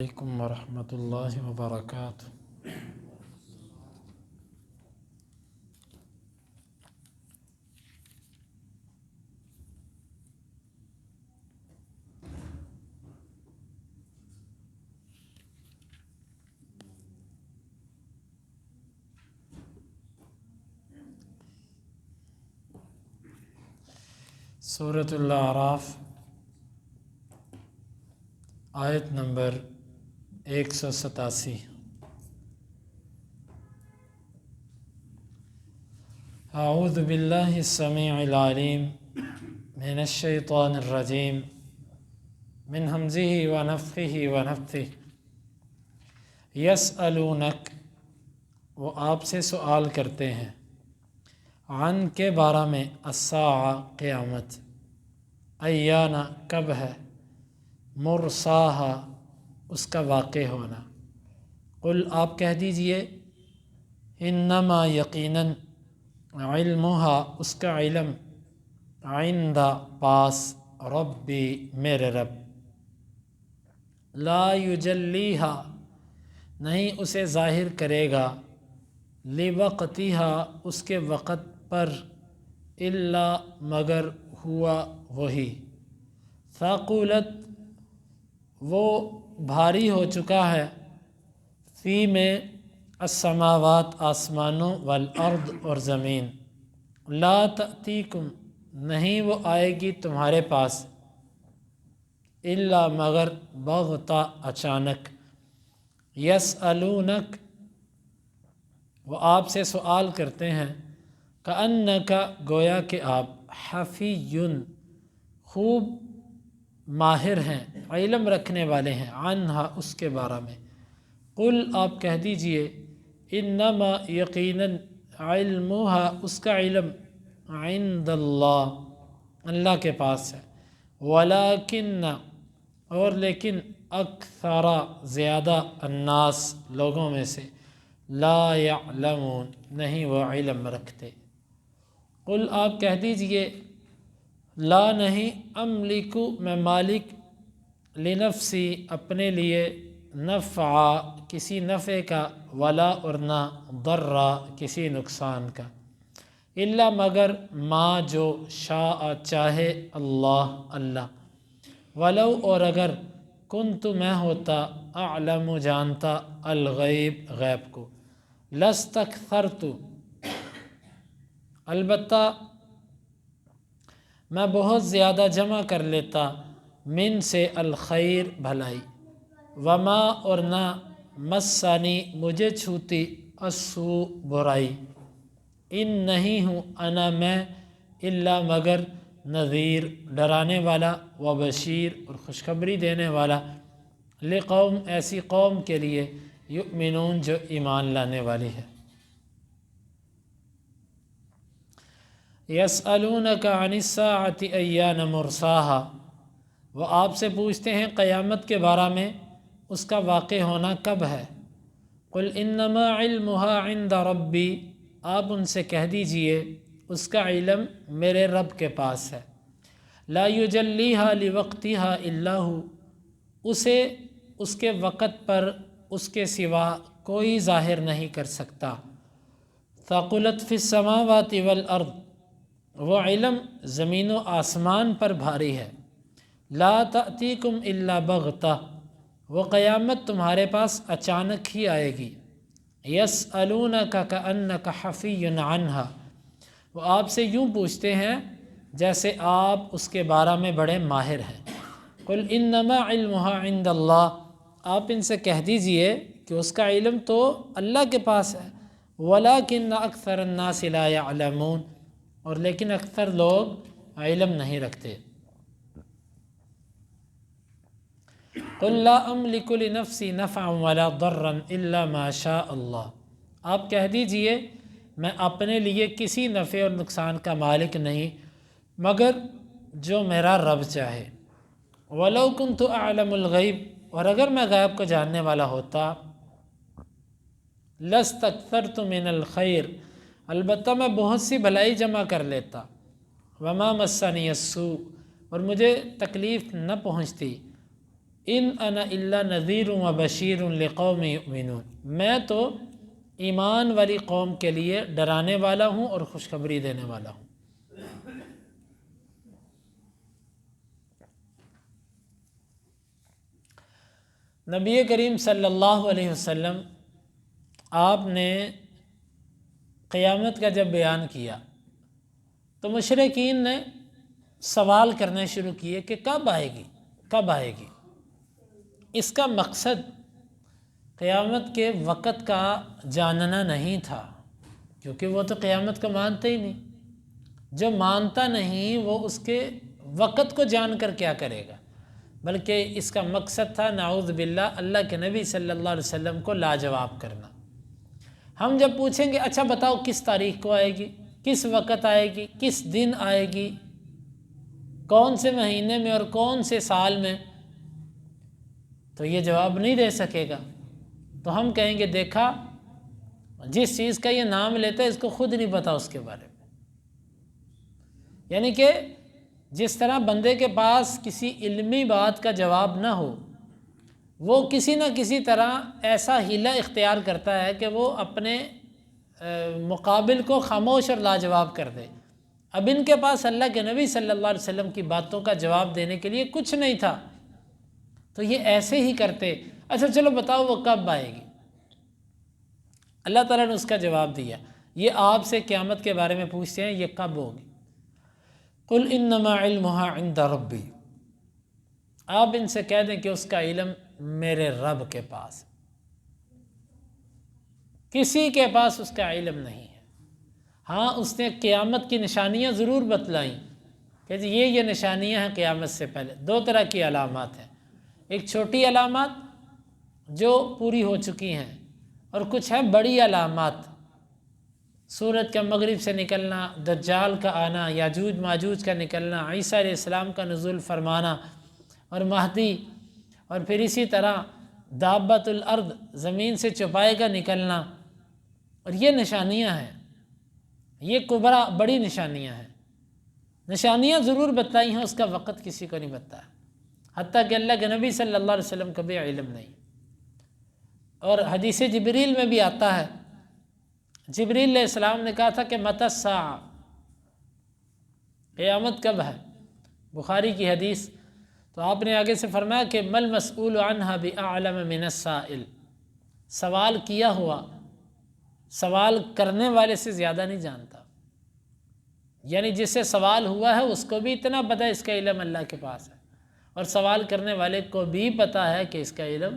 علیکم ورحمۃ اللہ وبرکاتہ۔ سورۃ الاعراف آیت نمبر 187۔ اعوذ باللہ السمیع العلیم من الشیطان الرجیم من ہمزہ ونفخہ ونفثہ۔ یسألونک، وہ آپ سے سوال کرتے ہیں، عن کے بارے میں، الساعہ قیامت، ایانا کب ہے، مرساہا اس کا واقع ہونا۔ قل آپ کہہ دیجئے، انما یقیناً، علمہا اس کا علم، عند پاس، ربی میرے رب، لا یجلیہا نہیں اسے ظاہر کرے گا، لوقتہا اس کے وقت پر، الا مگر ہوا وہی، ثقلت وہ بھاری ہو چکا ہے، فی میں السماوات آسمانوں، والارض اور زمین، لا تأتیکم نہیں وہ آئے گی تمہارے پاس، الا مگر بغتہ اچانک، یسألونک وہ آپ سے سوال کرتے ہیں، کأنک گویا کہ آپ، حفی خوب ماہر ہیں، علم رکھنے والے ہیں، عنہا اس کے بارے میں۔ قل آپ کہہ دیجئے، انما یقیناً، علمہا اس کا علم، عند اللہ اللہ کے پاس ہے، ولیکن اور لیکن، اکثر زیادہ، الناس لوگوں میں سے، لا یعلمون نہیں وہ علم رکھتے۔ قل آپ کہہ دیجئے، لا نہیں، املکو میں مالک، لنفسی اپنے لیے، نفعا کسی نفع کا، ولا اور نہ، ضرا کسی نقصان کا، الا مگر، ما جو، شاء چاہے، اللہ ولو اور اگر، کنت میں ہوتا، اعلم جانتا، الغیب غیب کو، لاستکثرت البتہ میں بہت زیادہ جمع کر لیتا، من سے الخیر بھلائی، وما اور نہ، مسانی مجھے چھوتی، السوء برائی، ان نہیں ہوں، انا میں، الا مگر، نذیر ڈرانے والا، وبشیر اور خوشخبری دینے والا، لقوم ایسی قوم کے لیے، یؤمنون جو ایمان لانے والی ہے۔ یسألونک عن الساعة ایان مرساہا وہ آپ سے پوچھتے ہیں قیامت کے بارے میں، اس کا واقع ہونا کب ہے۔ قل انما علمها عند ربی آپ ان سے کہہ دیجئے، اس کا علم میرے رب کے پاس ہے، لا یجلیہا لوقتہا الا ہو اسے اس کے وقت پر اس کے سوا کوئی ظاہر نہیں کر سکتا، ثقلت فی السماوات والارض وہ علم زمین و آسمان پر بھاری ہے، لا تأتیکم الا بغتہ وہ قیامت تمہارے پاس اچانک ہی آئے گی، یسألونک کأنک حفی عنہا وہ آپ سے یوں پوچھتے ہیں جیسے آپ اس کے بارے میں بڑے ماہر ہیں۔ قل انما علمها عند اللہ آپ ان سے کہہ دیجئے کہ اس کا علم تو اللہ کے پاس ہے، ولیکن اکثر الناس لا یعلمون اور لیکن اکثر لوگ علم نہیں رکھتے۔ قل لا املک لنفسی نفعا ولا ضرا الا ما شاء اللہ آپ کہہ دیجئے میں اپنے لیے کسی نفع اور نقصان کا مالک نہیں مگر جو میرا رب چاہے، ولو کنت اعلم الغیب اور اگر میں غیب کو جاننے والا ہوتا، لاستکثرت من الخیر البتہ میں بہت سی بھلائی جمع کر لیتا، وما مسنی السوء اور مجھے تکلیف نہ پہنچتی، ان انا الا نذیر و بشیر لقوم یؤمنون، میں تو ایمان والی قوم کے لیے ڈرانے والا ہوں اور خوشخبری دینے والا ہوں۔ نبی کریم صلی اللہ علیہ وسلم آپ نے قیامت کا جب بیان کیا تو مشرکین نے سوال کرنے شروع کیے کہ کب آئے گی، کب آئے گی۔ اس کا مقصد قیامت کے وقت کا جاننا نہیں تھا، کیونکہ وہ تو قیامت کو مانتے ہی نہیں۔ جو مانتا نہیں وہ اس کے وقت کو جان کر کیا کرے گا، بلکہ اس کا مقصد تھا نعوذ باللہ اللہ کے نبی صلی اللہ علیہ وسلم کو لاجواب کرنا۔ ہم جب پوچھیں گے اچھا بتاؤ کس تاریخ کو آئے گی، کس وقت آئے گی، کس دن آئے گی، کون سے مہینے میں اور کون سے سال میں، تو یہ جواب نہیں دے سکے گا۔ تو ہم کہیں گے دیکھا جس چیز کا یہ نام لیتا ہے اس کو خود نہیں پتا اس کے بارے میں۔ یعنی کہ جس طرح بندے کے پاس کسی علمی بات کا جواب نہ ہو، وہ کسی نہ کسی طرح ایسا حیلہ اختیار کرتا ہے کہ وہ اپنے مقابل کو خاموش اور لاجواب کر دے۔ اب ان کے پاس اللہ کے نبی صلی اللہ علیہ وسلم کی باتوں کا جواب دینے کے لیے کچھ نہیں تھا، تو یہ ایسے ہی کرتے اچھا چلو بتاؤ وہ کب آئے گی۔ اللہ تعالیٰ نے اس کا جواب دیا، یہ آپ سے قیامت کے بارے میں پوچھتے ہیں یہ کب ہوگی۔ قل انما علمها عند ربی، آپ ان سے کہہ دیں کہ اس کا علم میرے رب کے پاس، کسی کے پاس اس کا علم نہیں ہے۔ ہاں اس نے قیامت کی نشانیاں ضرور بتلائیں کہ جی یہ نشانیاں ہیں قیامت سے پہلے۔ دو طرح کی علامات ہیں، ایک چھوٹی علامات جو پوری ہو چکی ہیں، اور کچھ ہیں بڑی علامات، سورج کا مغرب سے نکلنا، دجال کا آنا، یاجوج ماجوج کا نکلنا، عیسیٰ علیہ السلام کا نزول فرمانا اور مہدی، اور پھر اسی طرح دابۃ الارض زمین سے چوپائے کا نکلنا، اور یہ نشانیاں ہیں، یہ کبرا بڑی نشانیاں ہیں۔ نشانیاں ضرور بتائی ہیں، اس کا وقت کسی کو نہیں بتایا، حتیٰ کہ اللہ کے نبی صلی اللہ علیہ وسلم کو بھی علم نہیں۔ اور حدیث جبریل میں بھی آتا ہے، جبریل علیہ السلام نے کہا تھا کہ متی الساعہ، قیامت کب ہے، بخاری کی حدیث۔ تو آپ نے آگے سے فرمایا کہ مل مسئول عنہا بأعلم من السائل، سوال کیا ہوا سوال کرنے والے سے زیادہ نہیں جانتا، یعنی جس سے سوال ہوا ہے اس کو بھی اتنا پتہ ہے اس کا علم اللہ کے پاس ہے، اور سوال کرنے والے کو بھی پتہ ہے کہ اس کا علم،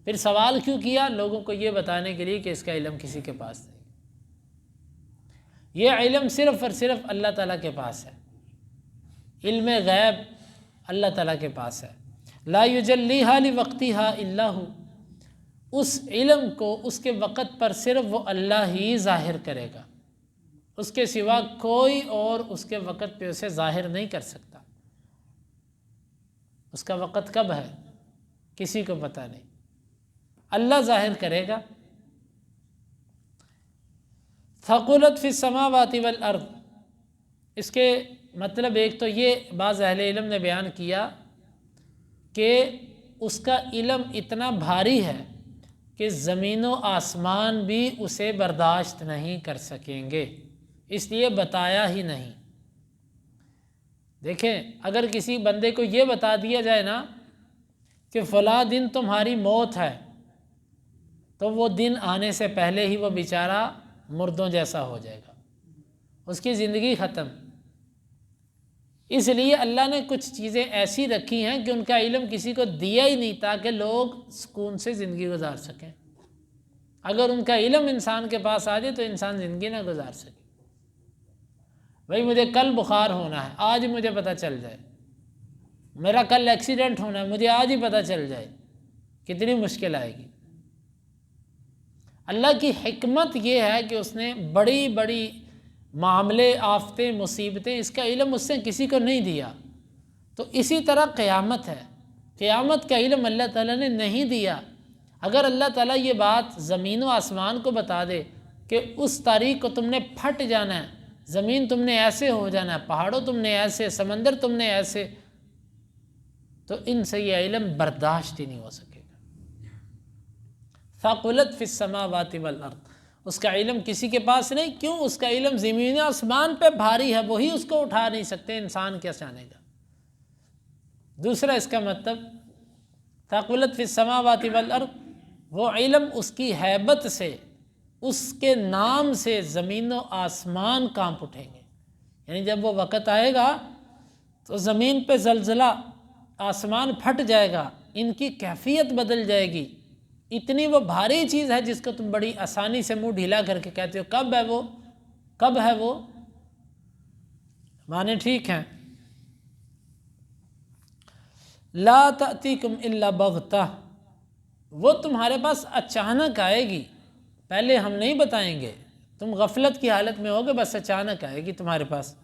پھر سوال کیوں کیا؟ لوگوں کو یہ بتانے کے لیے کہ اس کا علم کسی کے پاس نہیں۔ یہ علم صرف اور صرف اللہ تعالیٰ کے پاس ہے، علم غیب اللہ تعالیٰ کے پاس ہے۔ لا یجلیہا لوقتہا الا ہو، اس علم کو اس کے وقت پر صرف وہ اللہ ہی ظاہر کرے گا، اس کے سوا کوئی اور اس کے وقت پہ اسے ظاہر نہیں کر سکتا۔ اس کا وقت کب ہے کسی کو پتہ نہیں، اللہ ظاہر کرے گا۔ ثقلت فی السماوات والارض، اس کے مطلب ایک تو یہ بعض اہل علم نے بیان کیا کہ اس کا علم اتنا بھاری ہے کہ زمین و آسمان بھی اسے برداشت نہیں کر سکیں گے، اس لیے بتایا ہی نہیں۔ دیکھیں اگر کسی بندے کو یہ بتا دیا جائے نا کہ فلاں دن تمہاری موت ہے، تو وہ دن آنے سے پہلے ہی وہ بیچارہ مردوں جیسا ہو جائے گا، اس کی زندگی ختم۔ اس لیے اللہ نے کچھ چیزیں ایسی رکھی ہیں کہ ان کا علم کسی کو دیا ہی نہیں تاکہ لوگ سکون سے زندگی گزار سکیں۔ اگر ان کا علم انسان کے پاس آ جائے تو انسان زندگی نہ گزار سکے۔ بھائی مجھے کل بخار ہونا ہے، آج مجھے پتہ چل جائے، میرا کل ایکسیڈنٹ ہونا ہے، مجھے آج ہی پتہ چل جائے، کتنی مشکل آئے گی۔ اللہ کی حکمت یہ ہے کہ اس نے بڑی بڑی معاملے، آفتیں، مصیبتیں، اس کا علم اس سے کسی کو نہیں دیا۔ تو اسی طرح قیامت ہے، قیامت کا علم اللہ تعالیٰ نے نہیں دیا۔ اگر اللہ تعالیٰ یہ بات زمین و آسمان کو بتا دے کہ اس تاریخ کو تم نے پھٹ جانا ہے، زمین تم نے ایسے ہو جانا ہے، پہاڑوں تم نے ایسے، سمندر تم نے ایسے، تو ان سے یہ علم برداشت ہی نہیں ہو سکے گا۔ ثقلت فی السماوات والارض، اس کا علم کسی کے پاس نہیں، کیوں؟ اس کا علم زمین آسمان پہ بھاری ہے، وہی اس کو اٹھا نہیں سکتے، انسان کیا جانے گا۔ دوسرا اس کا مطلب ثقلت فی السماوات والارض، وہ علم اس کی ہیبت سے، اس کے نام سے زمین و آسمان کانپ اٹھیں گے۔ یعنی جب وہ وقت آئے گا تو زمین پہ زلزلہ، آسمان پھٹ جائے گا، ان کی کیفیت بدل جائے گی۔ اتنی وہ بھاری چیز ہے جس کو تم بڑی آسانی سے منہ ڈھیلا کر کے کہتے ہو کب ہے وہ، کب ہے وہ؟ معنی ٹھیک ہیں۔ لا تأتیکم الا بغتہ، وہ تمہارے پاس اچانک آئے گی، پہلے ہم نہیں بتائیں گے، تم غفلت کی حالت میں ہوگے، بس اچانک آئے گی تمہارے پاس۔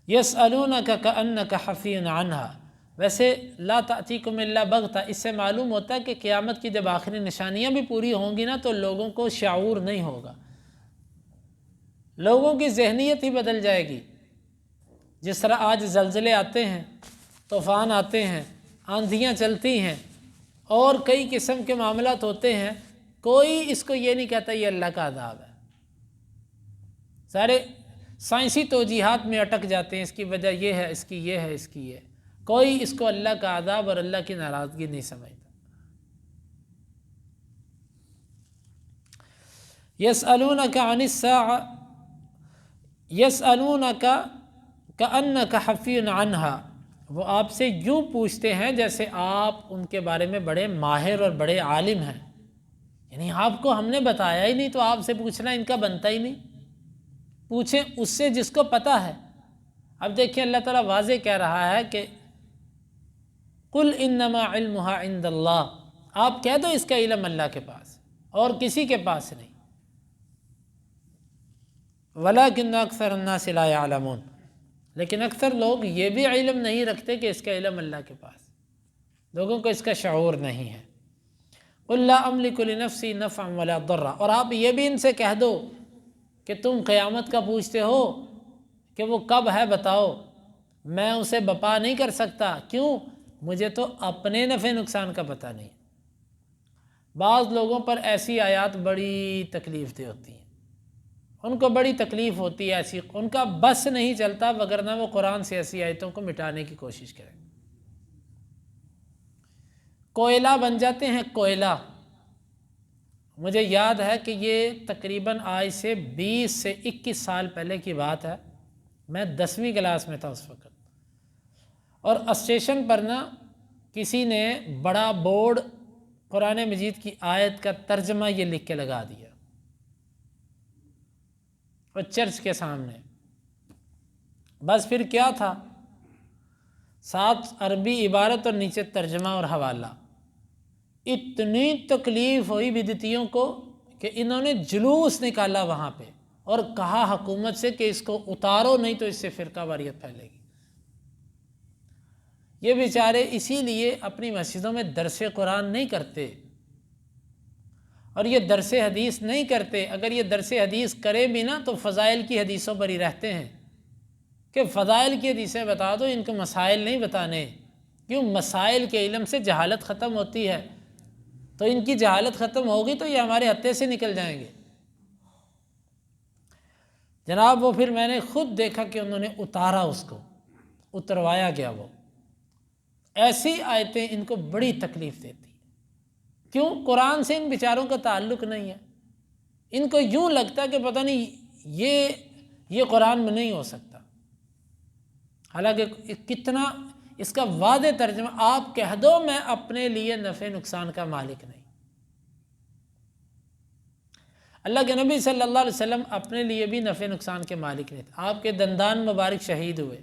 یسألونک کأنک حفی عنہا، ویسے لا تأتیکم الا بغتہ، اس سے معلوم ہوتا ہے کہ قیامت کی جب آخری نشانیاں بھی پوری ہوں گی نا تو لوگوں کو شعور نہیں ہوگا، لوگوں کی ذہنیت ہی بدل جائے گی۔ جس طرح آج زلزلے آتے ہیں، طوفان آتے ہیں، آندھیاں چلتی ہیں اور کئی قسم کے معاملات ہوتے ہیں، کوئی اس کو یہ نہیں کہتا یہ اللہ کا عذاب ہے، سارے سائنسی توجیحات میں اٹک جاتے ہیں، اس کی وجہ یہ ہے، اس کی یہ ہے، اس کی یہ ہے، کوئی اس کو اللہ کا عذاب اور اللہ کی ناراضگی نہیں سمجھتا۔ یسألونک عن الساعہ یسألونک کأنک حفی عنہا، وہ آپ سے یوں پوچھتے ہیں جیسے آپ ان کے بارے میں بڑے ماہر اور بڑے عالم ہیں، یعنی آپ کو ہم نے بتایا ہی نہیں تو آپ سے پوچھنا ان کا بنتا ہی نہیں، پوچھیں اس سے جس کو پتہ ہے۔ اب دیکھیں اللہ تعالیٰ واضح کہہ رہا ہے کہ قل انما علمها عند اللہ، آپ کہہ دو اس کا علم اللہ کے پاس اور کسی کے پاس نہیں، ولکن اکثر الناس لا يعلمون، لیکن اکثر لوگ یہ بھی علم نہیں رکھتے کہ اس کا علم اللہ کے پاس، لوگوں کو اس کا شعور نہیں ہے۔ قل لا املک لنفسی نفعا ولا ضرا، اور آپ یہ بھی ان سے کہہ دو کہ تم قیامت کا پوچھتے ہو کہ وہ کب ہے بتاؤ، میں اسے بپا نہیں کر سکتا، کیوں؟ مجھے تو اپنے نفع نقصان کا پتہ نہیں۔ بعض لوگوں پر ایسی آیات بڑی تکلیف دہ ہوتی ہیں، ان کو بڑی تکلیف ہوتی ہے، ایسی ان کا بس نہیں چلتا، وگرنہ وہ قرآن سے ایسی آیتوں کو مٹانے کی کوشش کریں۔ کوئلہ بن جاتے ہیں، کوئلہ۔ مجھے یاد ہے کہ یہ تقریباً آج سے 20 سے 21 سال پہلے کی بات ہے، میں 10ویں کلاس میں تھا اس وقت، اور اسٹیشن پر نا کسی نے بڑا بورڈ قرآن مجید کی آیت کا ترجمہ یہ لکھ کے لگا دیا، اور چرچ کے سامنے، بس پھر کیا تھا، 7 عربی عبارت اور نیچے ترجمہ اور حوالہ۔ اتنی تکلیف ہوئی بدعتیوں کو کہ انہوں نے جلوس نکالا وہاں پہ اور کہا حکومت سے کہ اس کو اتارو، نہیں تو اس سے فرقہ واریت پھیلے گی۔ یہ بیچارے اسی لیے اپنی مسجدوں میں درس قرآن نہیں کرتے، اور یہ درس حدیث نہیں کرتے۔ اگر یہ درس حدیث کرے بھی نا تو فضائل کی حدیثوں پر ہی رہتے ہیں کہ فضائل کی حدیثیں بتا دو، ان کو مسائل نہیں بتانے، کیوں؟ مسائل کے علم سے جہالت ختم ہوتی ہے، تو ان کی جہالت ختم ہوگی تو یہ ہمارے ہتھے سے نکل جائیں گے۔ جناب وہ پھر میں نے خود دیکھا کہ انہوں نے اتارا، اس کو اتروایا گیا۔ وہ ایسی آیتیں ان کو بڑی تکلیف دیتی ہیں، کیوں؟ قرآن سے ان بیچاروں کا تعلق نہیں ہے، ان کو یوں لگتا کہ پتہ نہیں یہ قرآن میں نہیں ہو سکتا، حالانکہ کتنا اس کا واضح ترجمہ، آپ کہہ دو میں اپنے لیے نفع نقصان کا مالک نہیں۔ اللہ کے نبی صلی اللہ علیہ وسلم اپنے لیے بھی نفع نقصان کے مالک نہیں تھے، آپ کے دندان مبارک شہید ہوئے،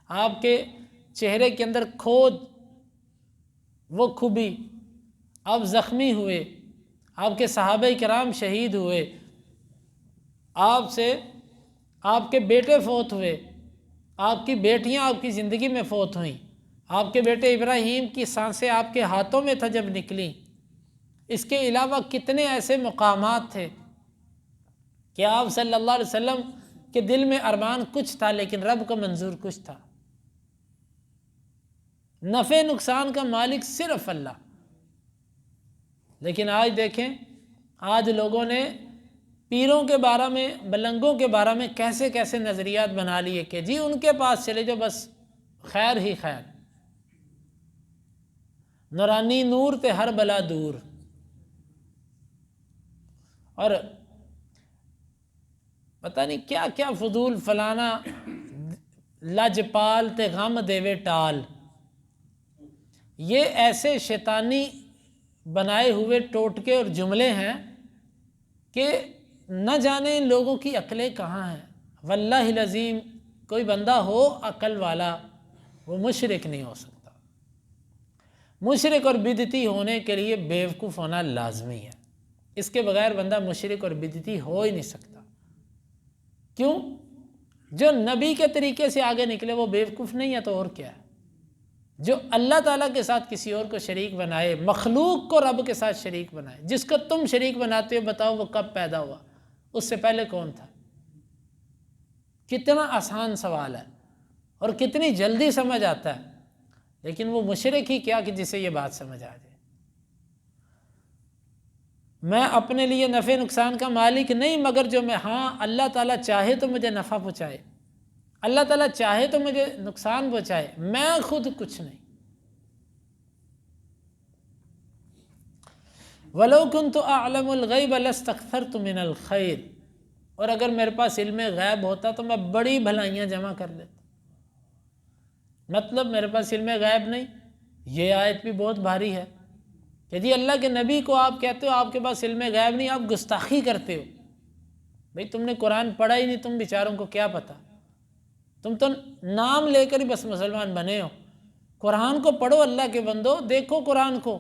آپ کے چہرے کے اندر کھود وہ کھبی، آپ زخمی ہوئے، آپ کے صحابہ کرام شہید ہوئے، آپ کے بیٹے فوت ہوئے، آپ کی بیٹیاں آپ کی زندگی میں فوت ہوئیں، آپ کے بیٹے ابراہیم کی سانسیں آپ کے ہاتھوں میں تھا جب نکلیں۔ اس کے علاوہ کتنے ایسے مقامات تھے کہ آپ صلی اللہ علیہ وسلم کے دل میں ارمان کچھ تھا لیکن رب کو منظور کچھ تھا۔ نفع نقصان کا مالک صرف اللہ۔ لیکن آج دیکھیں، آج لوگوں نے پیروں کے بارے میں، بلنگوں کے بارے میں کیسے کیسے نظریات بنا لیے کہ جی ان کے پاس چلے جو بس خیر ہی خیر، نورانی نور تے ہر بلا دور، اور پتہ نہیں کیا کیا فضول فلانا لجپال تے غم دیوے ٹال، یہ ایسے شیطانی بنائے ہوئے ٹوٹکے اور جملے ہیں کہ نہ جانے ان لوگوں کی عقلیں کہاں ہیں۔ واللہ العظیم کوئی بندہ ہو عقل والا وہ مشرک نہیں ہو سکتا۔ مشرک اور بدعتی ہونے کے لیے بیوقوف ہونا لازمی ہے، اس کے بغیر بندہ مشرک اور بدعتی ہو ہی نہیں سکتا۔ کیوں؟ جو نبی کے طریقے سے آگے نکلے وہ بیوقوف نہیں ہے تو اور کیا ہے؟ جو اللہ تعالیٰ کے ساتھ کسی اور کو شریک بنائے، مخلوق کو رب کے ساتھ شریک بنائے، جس کو تم شریک بناتے ہو بتاؤ وہ کب پیدا ہوا، اس سے پہلے کون تھا؟ کتنا آسان سوال ہے اور کتنی جلدی سمجھ آتا ہے، لیکن وہ مشرک ہی کیا کہ جسے یہ بات سمجھ آ جائے۔ میں اپنے لیے نفع نقصان کا مالک نہیں، مگر جو میں، ہاں اللہ تعالیٰ چاہے تو مجھے نفع پہنچائے، اللہ تعالیٰ چاہے تو مجھے نقصان پہنچائے، میں خود کچھ نہیں۔ وَلَوْ كُنْتُ أَعْلَمُ الْغَيْبَ لَاسْتَكْثَرْتُ مِنَ الْخَيْرِ، اور اگر میرے پاس علم غیب ہوتا تو میں بڑی بھلائیاں جمع کر لیتا۔ مطلب میرے پاس علم غیب نہیں، یہ آیت بھی بہت بھاری ہے کہ جی اللہ کے نبی کو آپ کہتے ہو آپ کے پاس علم غیب نہیں، آپ گستاخی کرتے ہو۔ بھئی تم نے قرآن پڑھا ہی نہیں، تم بیچاروں کو کیا پتہ، تم تو نام لے کر ہی بس مسلمان بنے ہو۔ قرآن کو پڑھو اللہ کے بندو، دیکھو قرآن کو۔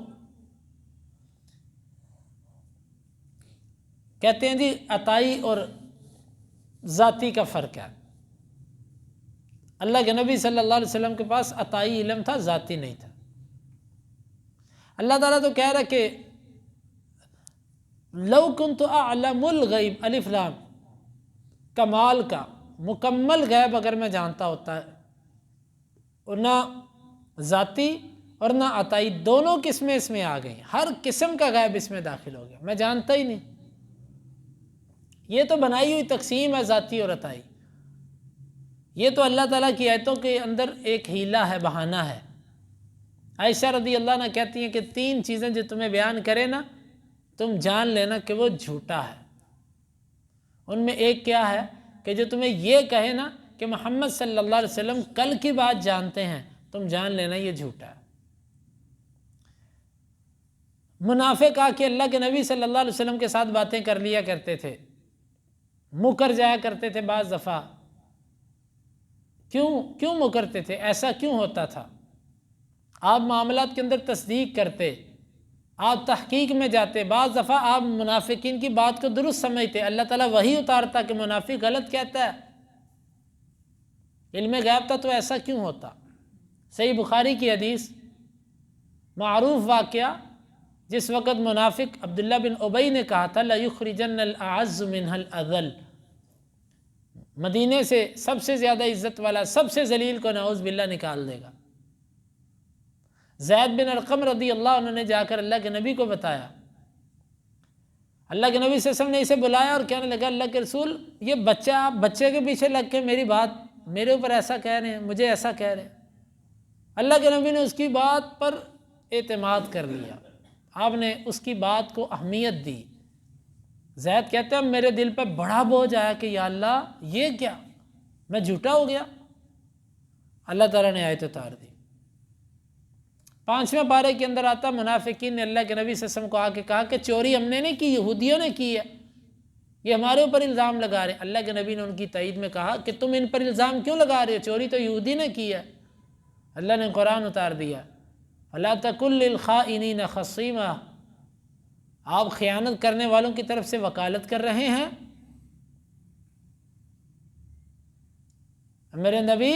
کہتے ہیں جی عطائی اور ذاتی کا فرق ہے۔ اللہ کے نبی صلی اللہ علیہ وسلم کے پاس عطائی علم تھا، ذاتی نہیں تھا۔ اللہ تعالیٰ تو کہہ رہا کہ لو کنت اعلم الغیب، الف لام، کمال کا مکمل غیب اگر میں جانتا ہوتا ہے، اور نہ ذاتی اور نہ عطائی، دونوں قسمیں اس میں آ گئیں، ہر قسم کا غیب اس میں داخل ہو گیا، میں جانتا ہی نہیں۔ یہ تو بنائی ہوئی تقسیم ہے ذاتی اور عطائی، یہ تو اللہ تعالیٰ کی آیتوں کے اندر ایک حیلہ ہے، بہانہ ہے۔ عائشہ رضی اللہ عنہ کہتی ہیں کہ 3 چیزیں جو تمہیں بیان کرے نا تم جان لینا کہ وہ جھوٹا ہے۔ ان میں ایک کیا ہے کہ جو تمہیں یہ کہے نا کہ محمد صلی اللہ علیہ وسلم کل کی بات جانتے ہیں، تم جان لینا یہ جھوٹا ہے۔ منافق آ کے اللہ کے نبی صلی اللہ علیہ وسلم کے ساتھ باتیں کر لیا کرتے تھے، مکر جایا کرتے تھے بعض دفعہ۔ کیوں مکرتے تھے؟ ایسا کیوں ہوتا تھا؟ آپ معاملات کے اندر تصدیق کرتے، آپ تحقیق میں جاتے، بعض دفعہ آپ منافقین کی بات کو درست سمجھتے، اللہ تعالیٰ وہی اتارتا کہ منافق غلط کہتا ہے۔ علم غیب تھا تو ایسا کیوں ہوتا؟ صحیح بخاری کی حدیث، معروف واقعہ، جس وقت منافق عبداللہ بن ابی نے کہا تھا لَيُخْرِجَنَّ الْأَعَزُّ مِنْهَا الْأَذَلُّ، مدینے سے سب سے زیادہ عزت والا سب سے ذلیل کو نعوذ باللہ نکال دے گا۔ زید بن ارقم رضی اللہ عنہ نے جا کر اللہ کے نبی کو بتایا، اللہ کے نبی صلی اللہ علیہ وسلم نے اسے بلایا اور کہنے لگا اللہ کے رسول یہ بچہ، آپ بچے کے پیچھے لگ کے میری بات میرے اوپر ایسا کہہ رہے ہیں، مجھے ایسا کہہ رہے ہیں۔ اللہ کے نبی نے اس کی بات پر اعتماد کر لیا، آپ نے اس کی بات کو اہمیت دی۔ زید کہتے ہیں میرے دل پہ بڑا بوجھ آیا کہ یا اللہ یہ کیا، میں جھوٹا ہو گیا۔ اللہ تعالیٰ نے آیت اتار دی۔ 5ویں پارے کے اندر آتا منافقین نے اللہ کے نبی صلی اللہ علیہ وسلم کو آ کے کہا کہ چوری ہم نے نہیں کی، یہودیوں نے کی ہے، یہ ہمارے اوپر الزام لگا رہے ہیں۔ اللہ کے نبی نے ان کی تائید میں کہا کہ تم ان پر الزام کیوں لگا رہے ہو، چوری تو یہودی نے کی ہے۔ اللہ نے قرآن اتار دیا فَلَا تَكُن لِّلْخَائِنِينَ خَصِيمًا، آپ خیانت کرنے والوں کی طرف سے وکالت کر رہے ہیں۔ میرے نبی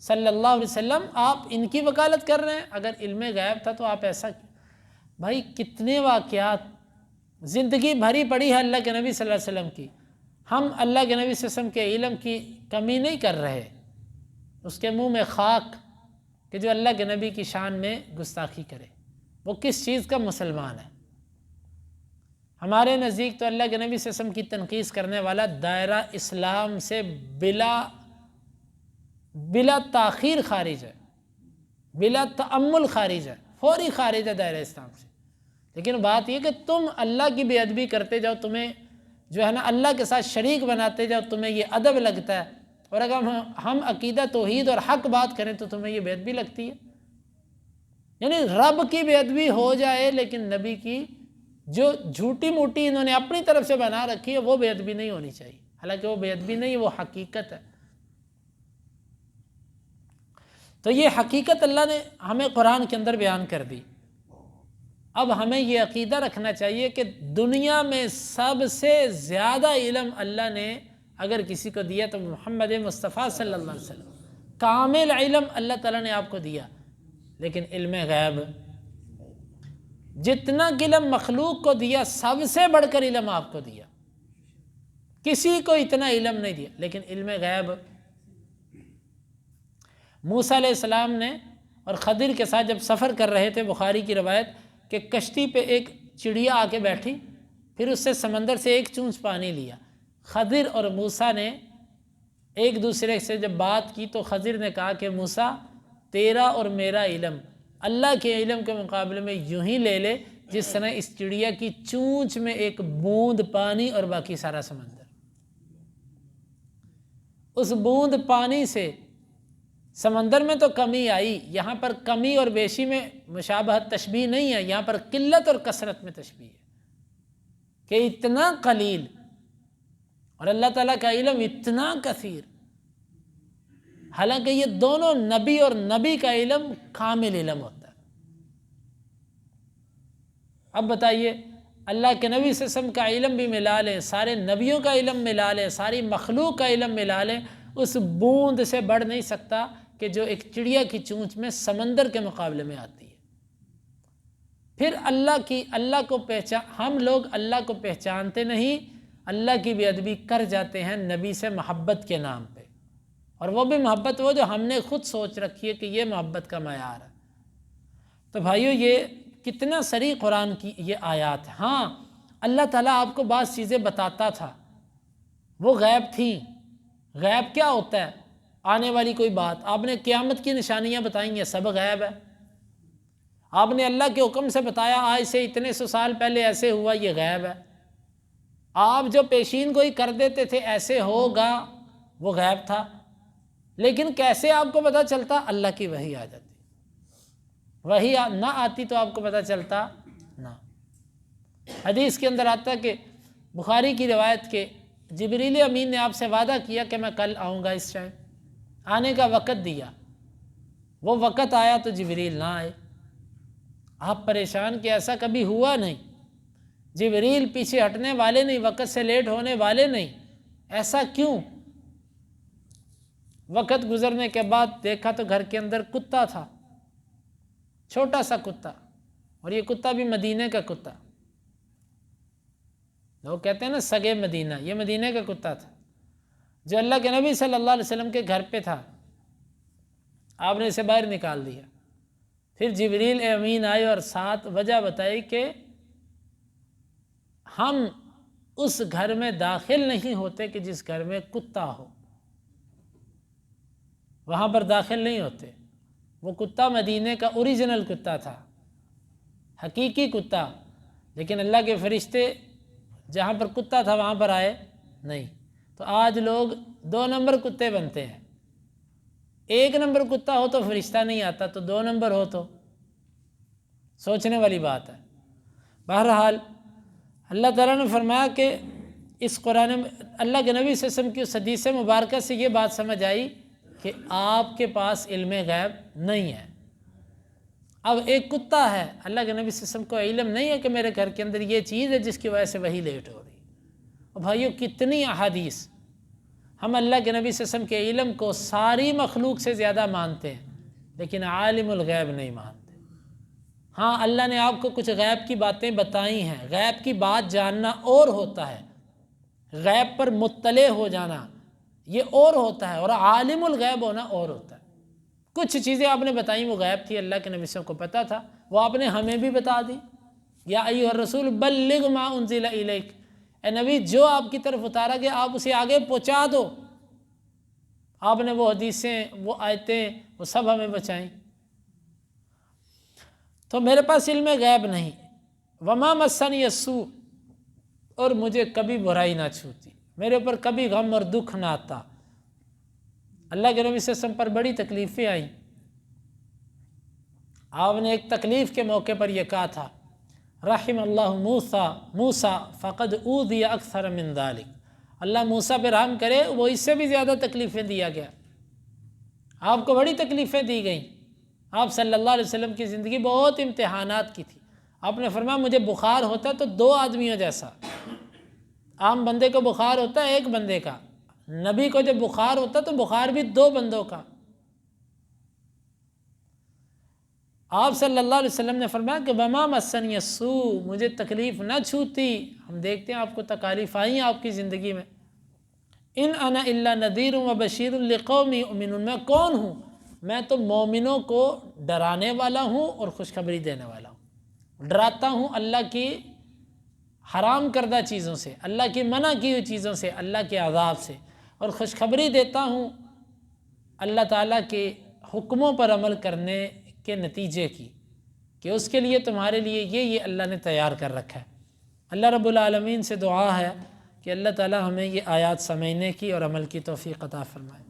صلی اللہ علیہ وسلم آپ ان کی وکالت کر رہے ہیں؟ اگر علم غیب تھا تو آپ ایسا بھائی کتنے واقعات زندگی بھری پڑی ہے اللہ کے نبی صلی اللہ علیہ وسلم کی، ہم اللہ کے نبی صلی اللہ علیہ وسلم کے علم کی کمی نہیں کر رہے، اس کے منہ میں خاک کہ جو اللہ کے نبی کی شان میں گستاخی کرے وہ کس چیز کا مسلمان ہے؟ ہمارے نزدیک تو اللہ کے نبی صلی اللہ علیہ وسلم کی تنقید کرنے والا دائرہ اسلام سے بلا تاخیر خارج ہے، بلا تأمل خارج ہے، فوری خارج ہے دائرہ اسلام سے۔ لیکن بات یہ کہ تم اللہ کی بے ادبی کرتے جاؤ، تمہیں جو ہے نا اللہ کے ساتھ شریک بناتے جاؤ، تمہیں یہ ادب لگتا ہے، اور اگر ہم عقیدہ توحید اور حق بات کریں تو تمہیں یہ بے ادبی لگتی ہے۔ یعنی رب کی بے ادبی ہو جائے لیکن نبی کی جو جھوٹی موٹی انہوں نے اپنی طرف سے بنا رکھی ہے وہ بے ادبی نہیں ہونی چاہیے، حالانکہ وہ بے ادبی نہیں، وہ حقیقت ہے۔ تو یہ حقیقت اللہ نے ہمیں قرآن کے اندر بیان کر دی۔ اب ہمیں یہ عقیدہ رکھنا چاہیے کہ دنیا میں سب سے زیادہ علم اللہ نے اگر کسی کو دیا تو محمد مصطفیٰ صلی اللہ علیہ وسلم، کامل علم اللہ تعالیٰ نے آپ کو دیا۔ لیکن علم غیب جتنا علم مخلوق کو دیا سب سے بڑھ کر علم آپ کو دیا، کسی کو اتنا علم نہیں دیا۔ لیکن علم غیب موسیٰ علیہ السلام نے اور خضر کے ساتھ جب سفر کر رہے تھے، بخاری کی روایت کہ کشتی پہ ایک چڑیا آ کے بیٹھی، پھر اس سے سمندر سے ایک چونچ پانی لیا۔ خضر اور موسیٰ نے ایک دوسرے سے جب بات کی تو خضر نے کہا کہ موسیٰ تیرا اور میرا علم اللہ کے علم کے مقابلے میں یوں ہی لے لے جس طرح اس چڑیا کی چونچ میں ایک بوند پانی اور باقی سارا سمندر۔ اس بوند پانی سے سمندر میں تو کمی آئی، یہاں پر کمی اور بیشی میں مشابہت تشبیہ نہیں ہے، یہاں پر قلت اور کثرت میں تشبیہ ہے کہ اتنا قلیل اور اللہ تعالیٰ کا علم اتنا کثیر، حالانکہ یہ دونوں نبی اور نبی کا علم کامل علم ہوتا ہے۔ اب بتائیے اللہ کے نبی صلی اللہ علیہ وسلم کا علم بھی ملا لیں، سارے نبیوں کا علم ملا لیں، ساری مخلوق کا علم ملا لیں، اس بوند سے بڑھ نہیں سکتا کہ جو ایک چڑیا کی چونچ میں سمندر کے مقابلے میں آتی ہے۔ پھر اللہ کو ہم لوگ اللہ کو پہچانتے نہیں، اللہ کی بے ادبی کر جاتے ہیں نبی سے محبت کے نام پہ، اور وہ بھی محبت وہ جو ہم نے خود سوچ رکھی ہے کہ یہ محبت کا معیار ہے۔ تو بھائیو یہ کتنا صریح قرآن کی یہ آیات ہے۔ ہاں اللہ تعالیٰ آپ کو بعض چیزیں بتاتا تھا، وہ غیب تھیں۔ غیب کیا ہوتا ہے؟ آنے والی کوئی بات، آپ نے قیامت کی نشانیاں بتائیں گے، سب غیب ہے۔ آپ نے اللہ کے حکم سے بتایا آج سے اتنے سو سال پہلے ایسے ہوا، یہ غیب ہے۔ آپ جو پیشین گوئی کر دیتے تھے ایسے ہوگا، وہ غیب تھا۔ لیکن کیسے آپ کو پتہ چلتا؟ اللہ کی وحی آ جاتی، وحی نہ آتی تو آپ کو پتہ چلتا نہ۔ حدیث کے اندر آتا ہے کہ بخاری کی روایت کے جبریل امین نے آپ سے وعدہ کیا کہ میں کل آؤں گا، اس ٹائم آنے کا وقت دیا، وہ وقت آیا تو جبریل نہ آئے۔ آپ پریشان کہ ایسا کبھی ہوا نہیں، جبریل پیچھے ہٹنے والے نہیں، وقت سے لیٹ ہونے والے نہیں، ایسا کیوں؟ وقت گزرنے کے بعد دیکھا تو گھر کے اندر کتا تھا، چھوٹا سا کتا، اور یہ کتا بھی مدینے کا کتا۔ لوگ کہتے ہیں نا سگے مدینہ، یہ مدینے کا کتا تھا جو اللہ کے نبی صلی اللہ علیہ وسلم کے گھر پہ تھا۔ آپ نے اسے باہر نکال دیا، پھر جبریل امین آئے اور ساتھ وجہ بتائی کہ ہم اس گھر میں داخل نہیں ہوتے کہ جس گھر میں کتا ہو، وہاں پر داخل نہیں ہوتے۔ وہ کتا مدینے کا اوریجنل کتا تھا، حقیقی کتا، لیکن اللہ کے فرشتے جہاں پر کتا تھا وہاں پر آئے نہیں۔ تو آج لوگ 2 نمبر کتے بنتے ہیں، 1 نمبر کتا ہو تو فرشتہ نہیں آتا، تو 2 نمبر ہو تو سوچنے والی بات ہے۔ بہرحال اللہ تعالیٰ نے فرمایا کہ اس قرآن میں اللہ کے نبی صلی اللہ علیہ وسلم کی اس حدیث مبارکہ سے یہ بات سمجھ آئی کہ آپ کے پاس علم غیب نہیں ہے۔ اب ایک کتا ہے، اللہ کے نبی صلی اللہ علیہ وسلم کو علم نہیں ہے کہ میرے گھر کے اندر یہ چیز ہے جس کی وجہ سے وہی لیٹ ہو رہی ہے۔ اور بھائیو کتنی احادیث، ہم اللہ کے نبی صلی اللہ علیہ وسلم کے علم کو ساری مخلوق سے زیادہ مانتے ہیں لیکن عالم الغیب نہیں مانتے۔ ہاں اللہ نے آپ کو کچھ غیب کی باتیں بتائی ہیں، غیب کی بات جاننا اور ہوتا ہے، غیب پر مطلع ہو جانا یہ اور ہوتا ہے، اور عالم الغیب ہونا اور ہوتا ہے۔ کچھ چیزیں آپ نے بتائیں وہ غیب تھی، اللہ کے نبی صلی اللہ علیہ وسلم کو پتہ تھا، وہ آپ نے ہمیں بھی بتا دی۔ یا ایھا الرسول بلغ ما انزل الیک، اے نبی جو آپ کی طرف اتارا گیا آپ اسے آگے پہنچا دو۔ آپ نے وہ حدیثیں، وہ آیتیں، وہ سب ہمیں بچائیں۔ تو میرے پاس علم غیب نہیں۔ وما مسنی السوء، اور مجھے کبھی برائی نہ چھوتی، میرے اوپر کبھی غم اور دکھ نہ آتا۔ اللہ کے نبی صلی اللہ علیہ وسلم پر بڑی تکلیفیں آئیں۔ آپ نے ایک تکلیف کے موقع پر یہ کہا تھا، رحم اللہ موسیٰ فقد اوذی اکثر من ذلک، اللہ موسیٰ پہ رحم کرے، وہ اس سے بھی زیادہ تکلیفیں دیا گیا۔ آپ کو بڑی تکلیفیں دی گئیں۔ آپ صلی اللہ علیہ وسلم کی زندگی بہت امتحانات کی تھی۔ آپ نے فرمایا مجھے بخار ہوتا ہے تو دو آدمیوں جیسا، عام بندے کو بخار ہوتا ہے ایک بندے کا، نبی کو جب بخار ہوتا تو بخار بھی دو بندوں کا۔ آپ صلی اللہ علیہ وسلم نے فرمایا کہ وما مسنی السوء، مجھے تکلیف نہ چھوتی۔ ہم دیکھتے ہیں آپ کو تکالیف آئی ہیں آپ کی زندگی میں۔ ان انا الا نذیر و بشیر لقوم یؤمنون، میں کون ہوں؟ میں تو مومنوں کو ڈرانے والا ہوں اور خوشخبری دینے والا ہوں۔ ڈراتا ہوں اللہ کی حرام کردہ چیزوں سے، اللہ کی منع کی ہوئی چیزوں سے، اللہ کے عذاب سے، اور خوشخبری دیتا ہوں اللہ تعالیٰ کے حکموں پر عمل کرنے کے نتیجے کی، کہ اس کے لیے تمہارے لیے یہ اللہ نے تیار کر رکھا ہے۔ اللہ رب العالمین سے دعا ہے کہ اللہ تعالیٰ ہمیں یہ آیات سمجھنے کی اور عمل کی توفیق عطا فرمائے۔